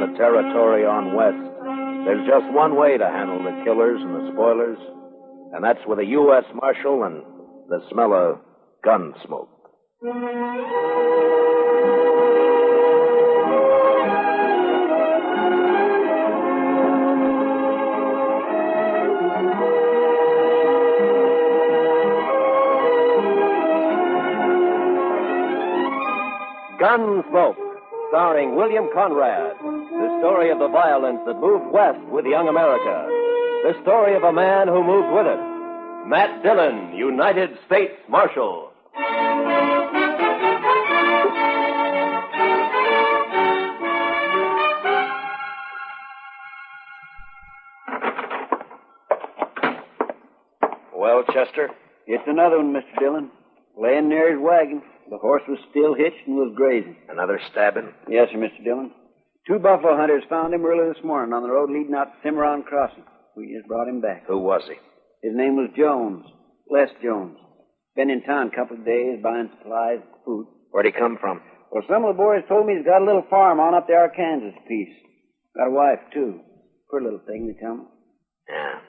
the territory on west, there's just one way to handle the killers and the spoilers, and that's with a U.S. Marshal and the smell of gun smoke. Gunsmoke, starring William Conrad. The story of the violence that moved west with young America. The story of a man who moved with it. Matt Dillon, United States Marshal. Well, Chester? It's another one, Mr. Dillon. Laying near his wagon. The horse was still hitched and was grazing. Another stabbing? Yes, sir, Mr. Dillon. 2 buffalo hunters found him early this morning on the road leading out to Cimarron Crossing. We just brought him back. Who was he? His name was Jones. Les Jones. Been in town a couple of days buying supplies, food. Where'd he come from? Well, some of the boys told me he's got a little farm on up the Arkansas piece. Got a wife, too. Poor little thing, they tell me. Yeah.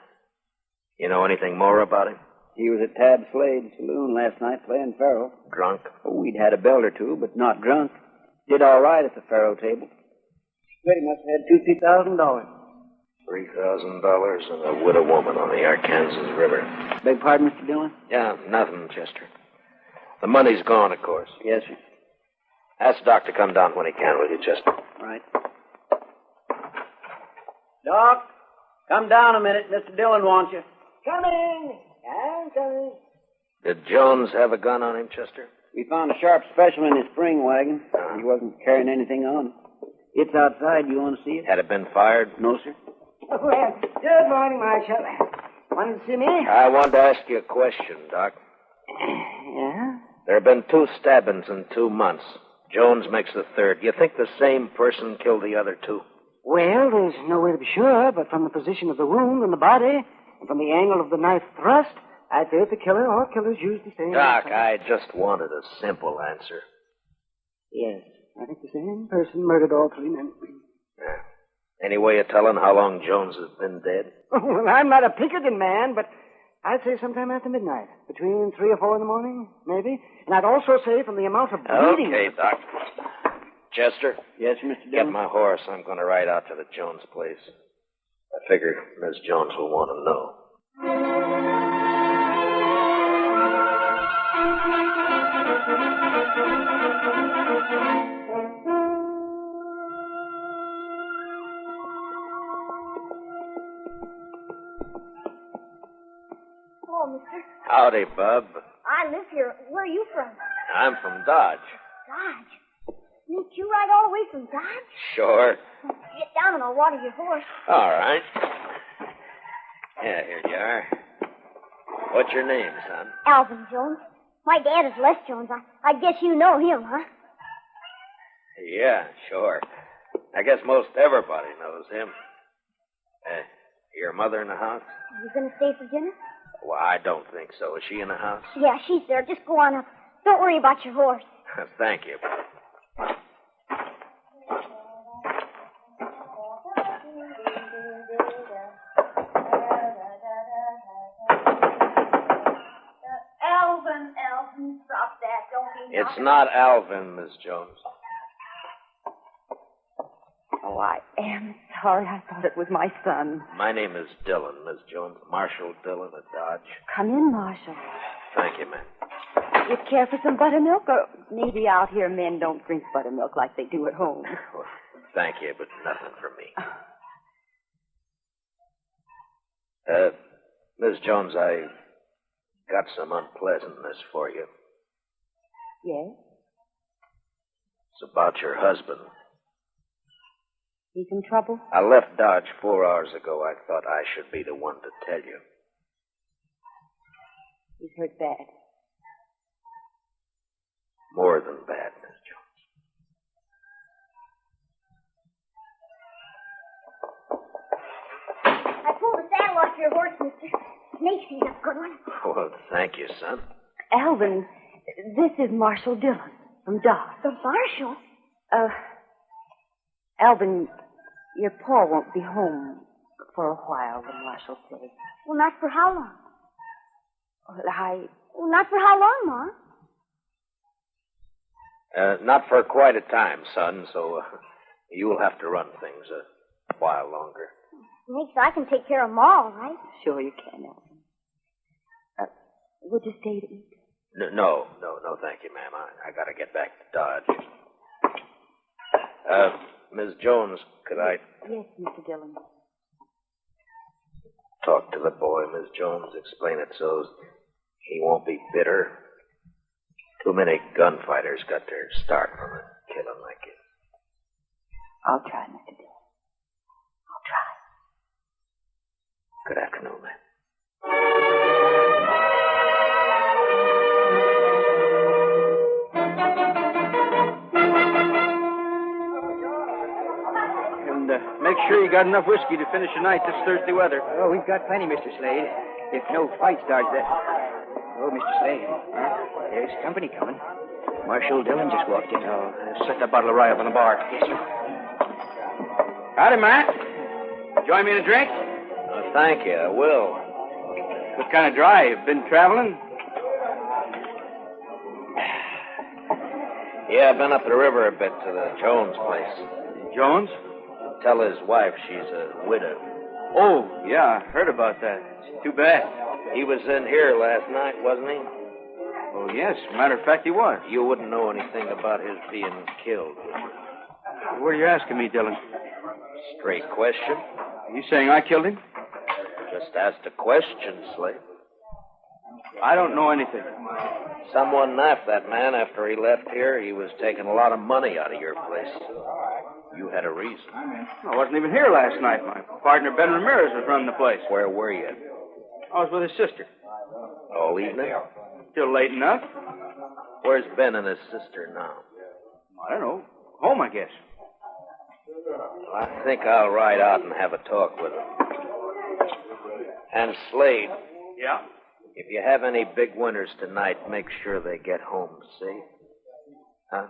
You know anything more about him? He was at Ben Slade's saloon last night playing faro. Drunk? Oh, we'd had a belt or two, but not drunk. Did all right at the faro table. But he must have had $2,000. $3,000 and a widow woman on the Arkansas River. Beg pardon, Mr. Dillon? Yeah, nothing, Chester. The money's gone, of course. Yes, sir. Ask Doc to come down when he can, will you, Chester? Right. Doc, come down a minute. Mr. Dillon wants you. Coming. I'm coming. Did Jones have a gun on him, Chester? We found a sharp special in his spring wagon. He wasn't carrying anything on. It's outside. You want to see it? Had it been fired? No, sir. Well, good morning, Marshal. Wanted to see me? I wanted to ask you a question, Doc. Yeah? There have been 2 stabbings in 2 months. Jones makes the 3rd. You think the same person killed the other 2? Well, there's no way to be sure, but from the position of the wound and the body, and from the angle of the knife thrust, I'd say the killer or killers used the same... Doc, I just wanted a simple answer. Yes, I think the same person murdered all 3 men. Yeah. Any way of telling how long Jones has been dead? Well, I'm not a Pinkerton man, but I'd say sometime after midnight. Between 3 or 4 in the morning, maybe. And I'd also say from the amount of bleeding... Okay, Doc. Chester? Yes, Mr. Get Dillon? my horse. I'm going to ride out to the Jones place. I figure Miss Jones will want to know. Hello, mister. Howdy, Bub. I live here. Where are you from? I'm from Dodge. Dodge. You ride all the way from Dodge? Sure. Get down and I'll water your horse. All right. Yeah, here you are. What's your name, son? Alvin Jones. My dad is Les Jones. I guess you know him, huh? Yeah, sure. I guess most everybody knows him. Your mother in the house? Are you going to stay for dinner? Well, I don't think so. Is she in the house? Yeah, she's there. Just go on up. Don't worry about your horse. Thank you. Alvin, stop that. Don't be It's not Alvin, Miss Jones. Oh, I am sorry. I thought it was my son. My name is Dillon, Miss Jones. Marshal Dillon at Dodge. Come in, Marshal. Thank you, ma'am. You care for some buttermilk? Or maybe out here men don't drink buttermilk like they do at home. Well, thank you, but nothing for me. Miss Jones, I got some unpleasantness for you. Yes? It's about your husband. He's in trouble? I left Dodge 4 hours ago. I thought I should be the one to tell you. He's hurt bad. More than bad, Miss Jones. I pulled the saddle off your horse, mister. It makes you a good one. Well, thank you, son. Alvin, this is Marshal Dillon from Dodge. The Marshal? Alvin, Your pa won't be home for a while, the marshal says. Well, not for how long? Well, Not for how long, Ma? Not for quite a time, son, so you'll have to run things a while longer. Thanks, I can take care of Ma, all right? Sure you can, Alvin. Would you stay to eat? No, thank you, ma'am. I gotta get back to Dodge. Ms. Jones, could I Yes, Mr. Dillon. talk to the boy, Ms. Jones? Explain it so he won't be bitter. Too many gunfighters got their start from a killing like it. I'll try, Mr. Dillon. I'll try. Good afternoon, ma'am. And make sure you got enough whiskey to finish the night this thirsty weather. Oh, we've got plenty, Mr. Slade. If no fight starts that... Oh, Mr. Slade. There's company coming. Marshal Dillon just walked in. Oh, set that bottle of rye up on the bar. Yes, sir. Howdy, Matt. Join me in a drink? Thank you, I will. What kind of drive? Been traveling? Yeah, I've been up the river a bit to the Jones place. Jones? Tell his wife she's a widow. Oh, yeah, I heard about that. It's too bad. He was in here last night, wasn't he? Oh, yes. Matter of fact, he was. You wouldn't know anything about his being killed, would you? What are you asking me, Dillon? Straight question. Are you saying I killed him? Just asked a question, Slade. I don't know anything. Someone knifed that man after he left here. He was taking a lot of money out of your place. You had a reason. I wasn't even here last night. My partner, Ben Ramirez, was running the place. Where were you? I was with his sister. All evening? Still late enough. Where's Ben and his sister now? I don't know. Home, I guess. I think I'll ride out and have a talk with him. And Slade, Yeah? if you have any big winners tonight, make sure they get home safe. Huh?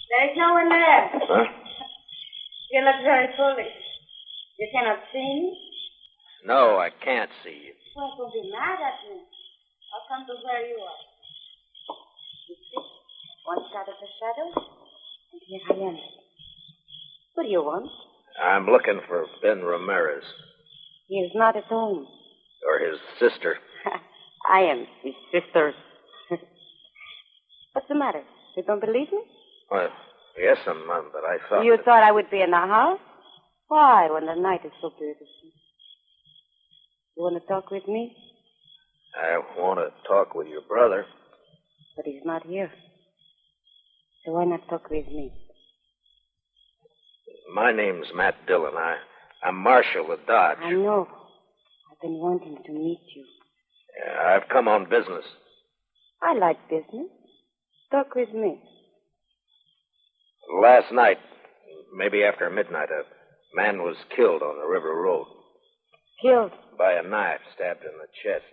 There is no one there. Huh? You look very foolish. You cannot see me? No, I can't see you. Well, don't be mad at me. I'll come to where you are. You see, once out of the shadow, and here I am. What do you want? I'm looking for Ben Ramirez. He is not at home. Or his sister. I am his sister. What's the matter? You don't believe me? Well, yes, but I thought... You thought I would be in the house? Why, when the night is so beautiful? You want to talk with me? I want to talk with your brother. But he's not here. So why not talk with me? My name's Matt Dillon. I'm Marshal of Dodge. I know. I've been wanting to meet you. Yeah, I've come on business. I like business. Talk with me. Last night, maybe after midnight, a man was killed on the river road. Killed? By a knife stabbed in the chest.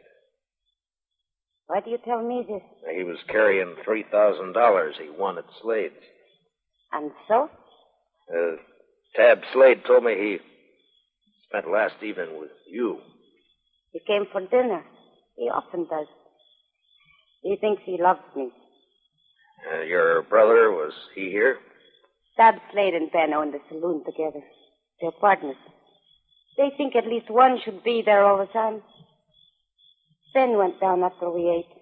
Why do you tell me this? He was carrying $3,000 he won at Slade's. And so? Tab Slade told me he spent last evening with you. He came for dinner. He often does. He thinks he loves me. Your brother, was he here? Tab Slade and Ben own the saloon together. They're partners. They think at least one should be there all the time. Ben went down after we ate.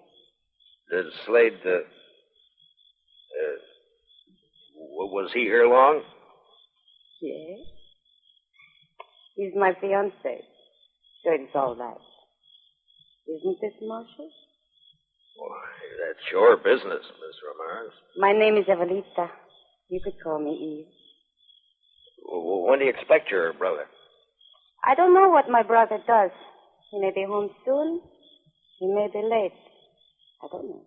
Did Slade, was he here long? Yes. He's my fiancé. So it's all right. Isn't it, Marshal? Well, that's your business, Miss Ramirez. My name is Evelita. You could call me Eve. When do you expect your brother? I don't know what my brother does. He may be home soon. He may be late. I don't know.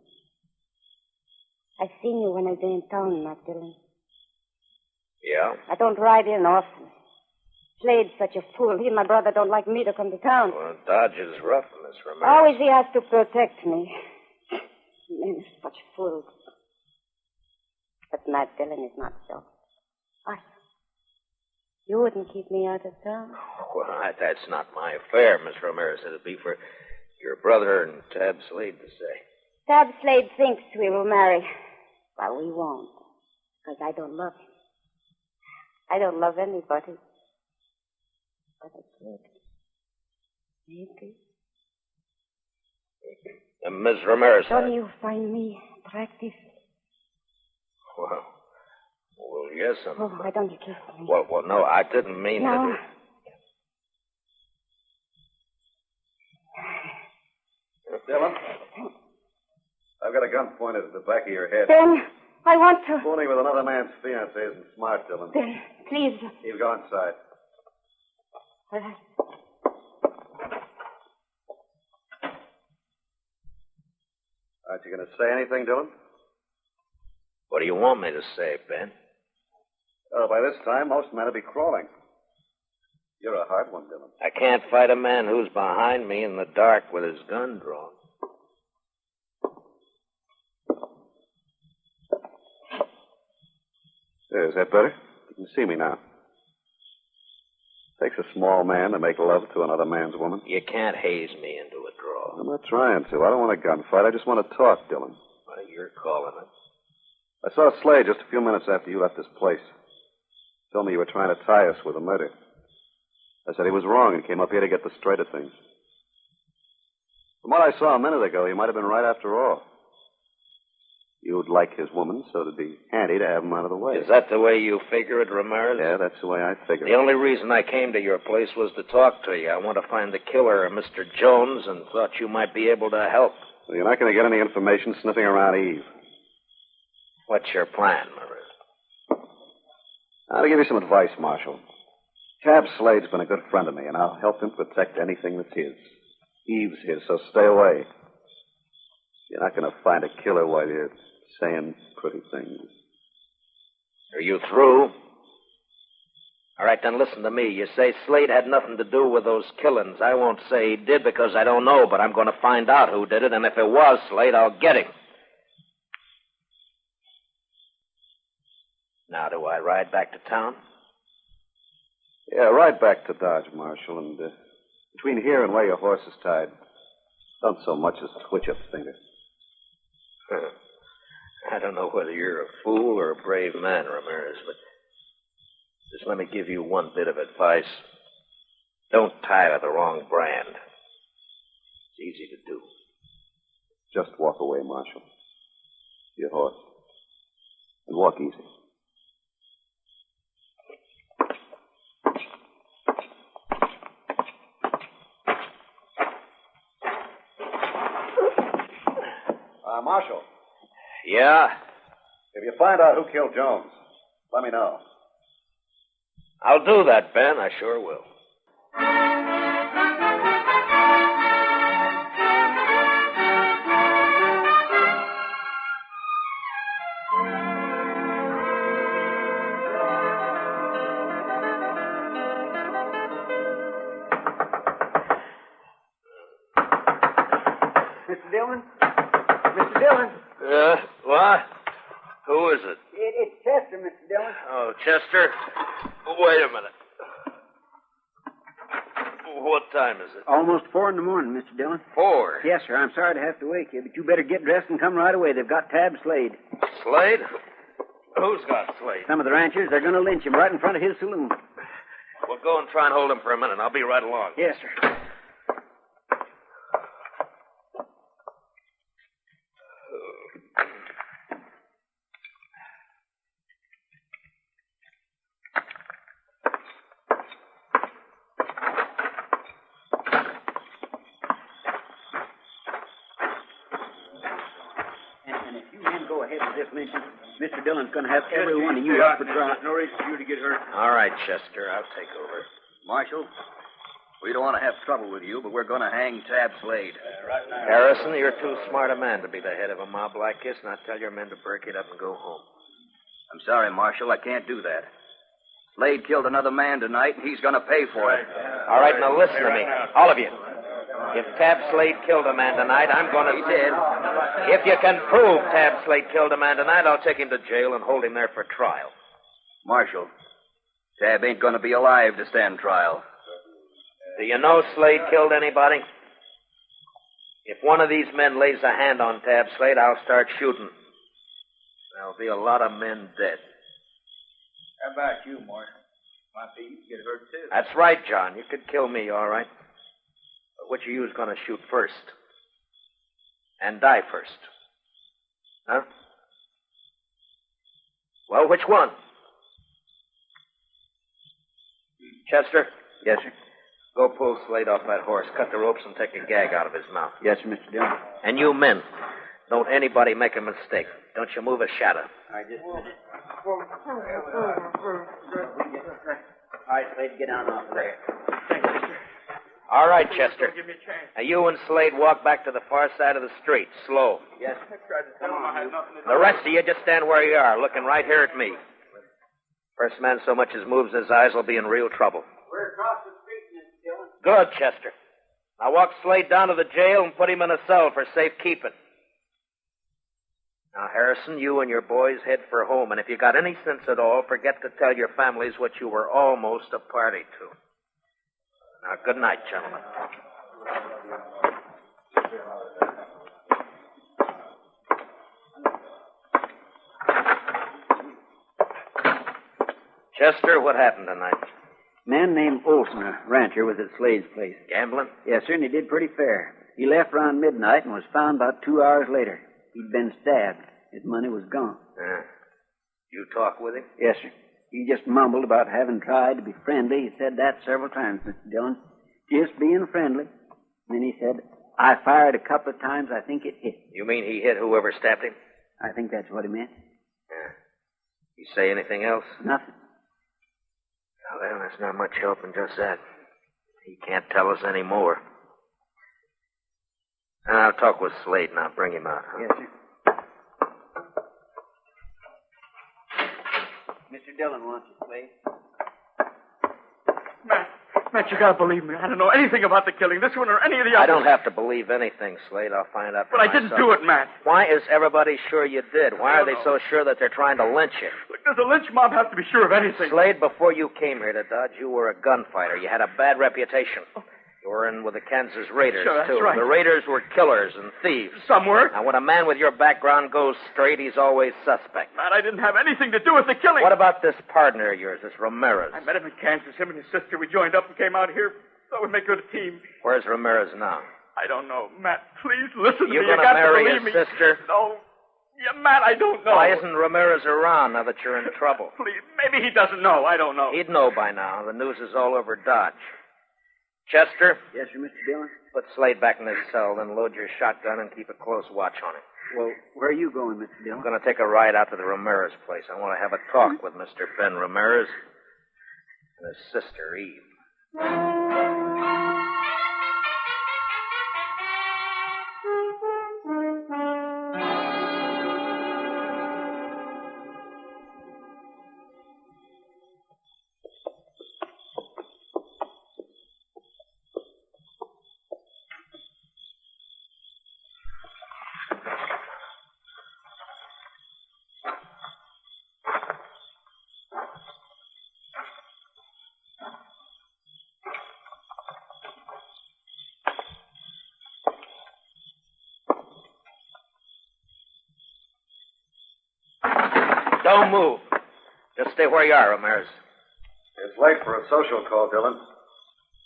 I've seen you when I've been in town, Matt Dillon. Yeah? I don't ride in often. Slade's such a fool. He and my brother don't like me to come to town. Well, Dodge is rough, Miss Ramirez. Always he has to protect me. Men are such fools. But Matt Dillon is not so. Why? You wouldn't keep me out of town. Well, that's not my affair, Miss Ramirez. It'll be for your brother and Tab Slade to say. Tab Slade thinks we will marry. Well, we won't. Because I don't love him. I don't love anybody. But I could. Maybe. Miss Ramirez. Don't you find me attractive? Well, yes, Oh, why don't you kiss me? Well, no, I didn't mean No. to. Dillon, I've got a gun pointed at the back of your head. Ben, I want to. Fooling with another man's fiancée isn't smart, Dillon. Ben, please. You go inside. All right. Aren't you going to say anything, Dillon? What do you want me to say, Ben? Oh, by this time, most men will be crawling. You're a hard one, Dillon. I can't fight a man who's behind me in the dark with his gun drawn. There, is that better? You can see me now. Takes a small man to make love to another man's woman. You can't haze me into a draw. I'm not trying to. I don't want a gunfight. I just want to talk, Dillon. Well, you're calling it. I saw Slade just a few minutes after you left this place. Told me you were trying to tie us with a murder. I said he was wrong and came up here to get the straight of things. From what I saw a minute ago, he might have been right after all. You'd like his woman, so it'd be handy to have him out of the way. Is that the way you figure it, Ramirez? Yeah, that's the way I figure it. The only reason I came to your place was to talk to you. I want to find the killer, Mr. Jones, and thought you might be able to help. Well, you're not going to get any information sniffing around Eve. What's your plan, Ramirez? I'll give you some advice, Marshal. Tab Slade's been a good friend of me, and I'll help him protect anything that's his. Eve's his, so stay away. You're not going to find a killer while you're saying pretty things. Are you through? All right, then listen to me. You say Slade had nothing to do with those killings. I won't say he did because I don't know, but I'm going to find out who did it, and if it was Slade, I'll get him. Now, do I ride back to town? Yeah, ride back to Dodge, Marshal, and between here and where your horse is tied, don't so much as twitch a finger. I don't know whether you're a fool or a brave man, Ramirez, but just let me give you one bit of advice. Don't tie to the wrong brand. It's easy to do. Just walk away, Marshal. Your horse. And walk easy. Marshal. Yeah? If you find out who killed Jones, let me know. I'll do that, Ben. I sure will. Mr. Dillon? Mr. Dillon? What? Who is it? It's Chester, Mr. Dillon. Oh, Chester. Wait a minute. What time is it? Almost 4 in the morning, Mr. Dillon. 4? Yes, sir. I'm sorry to have to wake you, but you better get dressed and come right away. They've got Tab Slade. Slade? Who's got Slade? Some of the ranchers, they're going to lynch him right in front of his saloon. Well, go and try and hold him for a minute. I'll be right along. Yes, sir. And if you men go ahead with this lynching, Mr. Dillon's going to have every one of you up for trial. No reason for you to get hurt. All right, Chester. I'll take over. Marshal, We don't want to have trouble with you, but we're going to hang Tab Slade. Harrison, you're too smart a man to be the head of a mob like this, and I tell your men to break it up and go home. I'm sorry, Marshal. I can't do that. Slade killed another man tonight, and he's going to pay for it. All right, now listen to me. All of you. If Tab Slade killed a man tonight, I'm going to... He did. If you can prove Tab Slade killed a man tonight, I'll take him to jail and hold him there for trial. Marshal, Tab ain't going to be alive to stand trial. Do you know Slade killed anybody? If one of these men lays a hand on Tab Slade, I'll start shooting. There'll be a lot of men dead. How about you, Marshal? Might be you get hurt, too. That's right, John. You could kill me, all right. But which of you is going to shoot first? And die first? Huh? Well, which one? Chester? Yes, sir. Go pull Slade off that horse, cut the ropes, and take a gag out of his mouth. Yes, sir, Mr. Dillon. And you men, don't anybody make a mistake. Don't you move a shadow. All right, just a minute. All right, Slade, get down off there. All right, Chester. Give me a chance. Now, you and Slade walk back to the far side of the street, slow. Yes. I tried to tell him I had nothing to do. The rest of you just stand where you are, looking right here at me. First man so much as moves his eyes will be in real trouble. We're across the street, Mr. Dillon. Good, Chester. Now walk Slade down to the jail and put him in a cell for safekeeping. Now, Harrison, you and your boys head for home, and if you got any sense at all, forget to tell your families what you were almost a party to. Now, good night, gentlemen. Chester, what happened tonight? A man named Olson, a rancher, was at Slade's place. Gambling? Yes, sir, and he did pretty fair. He left around midnight and was found about 2 hours later. He'd been stabbed. His money was gone. You talk with him? Yes, sir. He just mumbled about having tried to be friendly. He said that several times, Mr. Dillon. Just being friendly. Then he said, I fired a couple of times. I think it hit. You mean he hit whoever stabbed him? I think that's what he meant. You say anything else? Nothing. Well, there's not much help in just that. He can't tell us any more. I'll talk with Slade and I'll bring him out. Huh? Yes, sir. Mr. Dillon wants you, Slade. Matt, you gotta believe me. I don't know anything about the killing, this one or any of the others. I don't have to believe anything, Slade. I'll find out for But I myself. didn't do it, Matt. Why is everybody sure you did? Why are they so sure that they're trying to lynch you? Look, does a lynch mob have to be sure of anything? Slade, before you came here to Dodge, you were a gunfighter. You had a bad reputation. You were in with the Kansas Raiders, Sure, that's too. right. The Raiders were killers and thieves. Some were. Now, when a man with your background goes straight, he's always suspect. Matt, I didn't have anything to do with the killing. What about this partner of yours, this Ramirez? I met him in Kansas. Him and his sister. We joined up and came out here. Thought we'd make a good team. Where's Ramirez now? I don't know. Matt, please listen to me. You're You going got to marry believe his me. sister? No. Yeah, Matt, I don't know. Why isn't Ramirez around now that you're in trouble? Please, maybe he doesn't know. I don't know. He'd know by now. The news is all over Dodge. Chester? Yes, sir, Mr. Dillon? Put Slade back in his cell, then load your shotgun and keep a close watch on him. Well, where are you going, Mr. Dillon? I'm going to take a ride out to the Ramirez place. I want to have a talk with Mr. Ben Ramirez and his sister, Eve. Don't move. Just stay where you are, Ramirez. It's late for a social call, Dillon.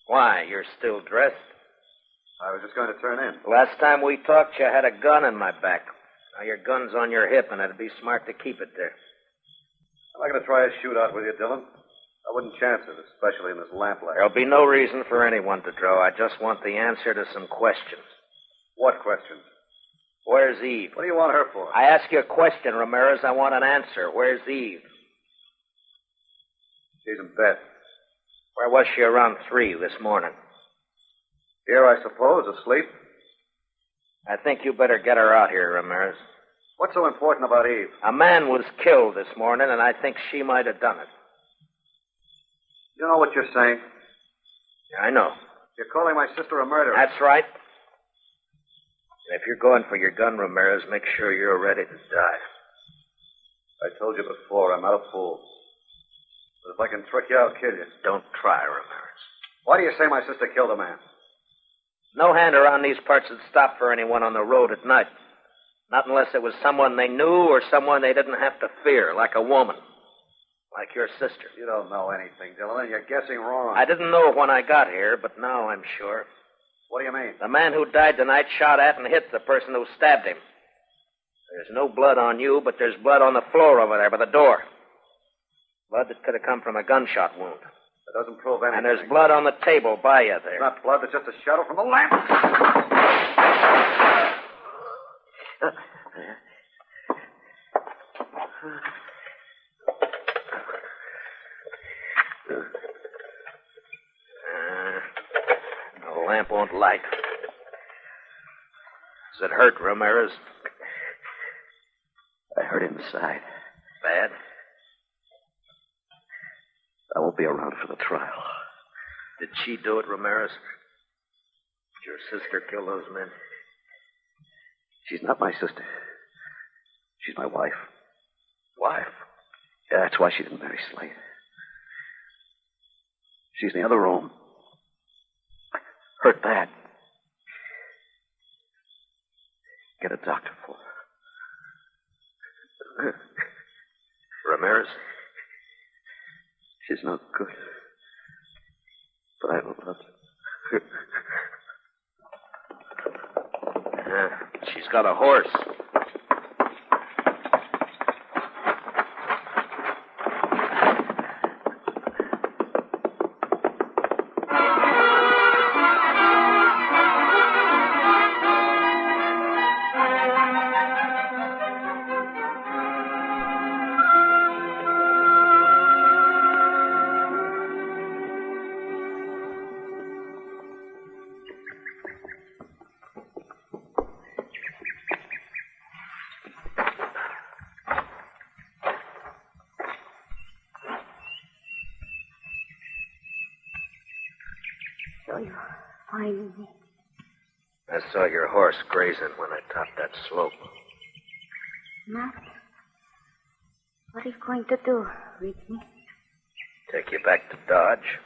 Why? You're still dressed? I was just going to turn in. Last time we talked, you had a gun in my back. Now your gun's on your hip, and it'd be smart to keep it there. I'm not going to try a shootout with you, Dillon. I wouldn't chance it, especially in this lamplight. There'll be no reason for anyone to draw. I just want the answer to some questions. What questions? Where's Eve? What do you want her for? I ask you a question, Ramirez. I want an answer. Where's Eve? She's in bed. Where was she around 3 this morning? Here, I suppose, asleep. I think you better get her out here, Ramirez. What's so important about Eve? A man was killed this morning, and I think she might have done it. You know what you're saying? Yeah, I know. You're calling my sister a murderer. That's right. And if you're going for your gun, Ramirez, make sure you're ready to die. I told you before, I'm not a fool. But if I can trick you, I'll kill you. Don't try, Ramirez. Why do you say my sister killed a man? No hand around these parts would stop for anyone on the road at night. Not unless it was someone they knew or someone they didn't have to fear, like a woman. Like your sister. You don't know anything, Dillon. You're guessing wrong. I didn't know when I got here, but now I'm sure. What do you mean? The man who died tonight shot at and hit the person who stabbed him. There's no blood on you, but there's blood on the floor over there by the door. Blood that could have come from a gunshot wound. That doesn't prove anything. And there's blood on the table by you there. It's not blood, it's just a shadow from the lamp. The lamp won't light. Does it hurt, Ramirez? I hurt inside. Bad? I won't be around for the trial. Did she do it, Ramirez? Did your sister kill those men? She's not my sister. She's my wife. Wife? Yeah, that's why she didn't marry Slade. She's in the other room. Hurt bad. Get a doctor for her. Ramirez? She's no good. But I love her. She's got a horse. I saw your horse grazing when I topped that slope. Matt, what are you going to do with me? Take you back to Dodge.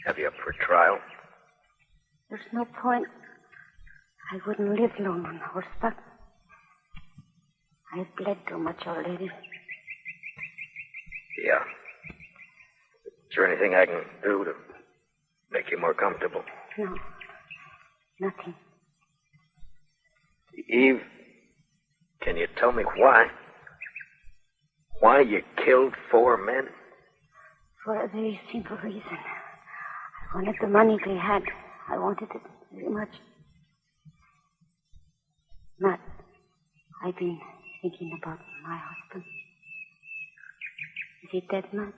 Have you up for trial? There's no point. I wouldn't live long on horseback. I've bled too much already. Yeah. Is there anything I can do to make you more comfortable? No. Nothing. Eve, can you tell me why? Why you killed 4 men? For a very simple reason. I wanted the money they had. I wanted it very much. Matt, I've been thinking about my husband. Is he dead, Matt?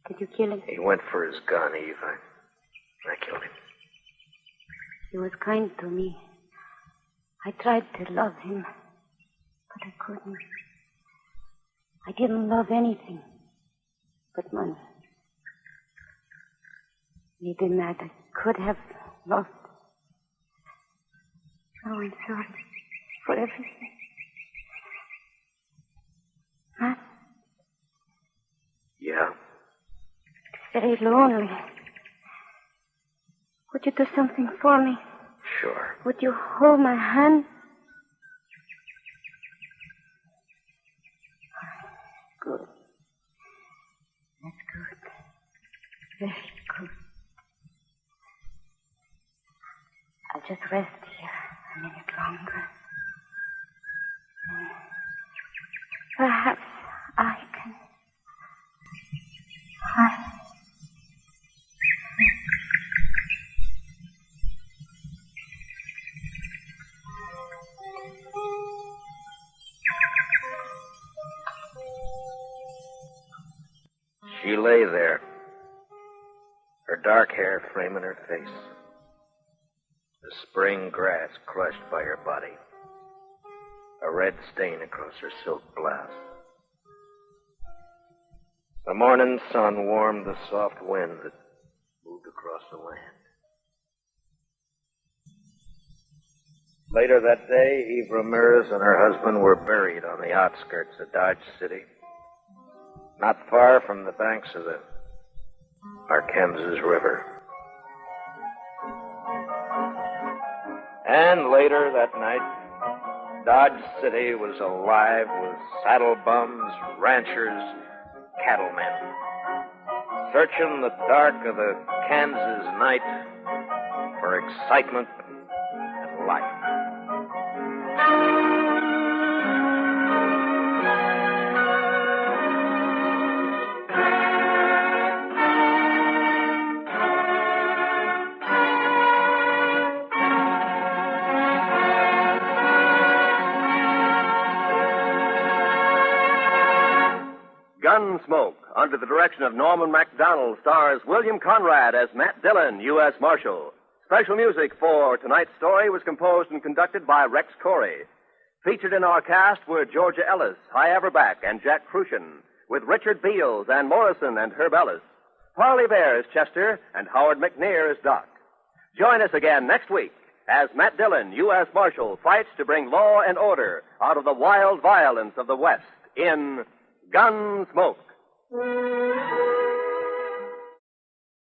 Did you kill him? He went for his gun, Eve. I killed him. He was kind to me. I tried to love him, but I couldn't. I didn't love anything but money. Maybe, Matt, I could have lost. Oh, I'm sorry for everything. Matt? Yeah? It's very lonely. Would you do something for me? Sure. Would you hold my hand? Good. That's good. Very good. I'll just rest here a minute longer. Perhaps I can. She lay there, her dark hair framing her face. The spring grass crushed by her body. A red stain across her silk blouse. The morning sun warmed the soft wind that moved across the land. Later that day, Eve Ramirez and her husband were buried on the outskirts of Dodge City, not far from the banks of the Arkansas River. And later that night, Dodge City was alive with saddle bums, ranchers, cattlemen, searching the dark of the Kansas night for excitement and life. Gunsmoke, under the direction of Norman MacDonald, stars William Conrad as Matt Dillon, U.S. Marshal. Special music for tonight's story was composed and conducted by Rex Corey. Featured in our cast were Georgia Ellis, Hy Averback, and Jack Crucian, with Richard Beals, Ann Morrison, and Herb Ellis. Parley Bear is Chester, and Howard McNear is Doc. Join us again next week as Matt Dillon, U.S. Marshal, fights to bring law and order out of the wild violence of the West in Gunsmoke.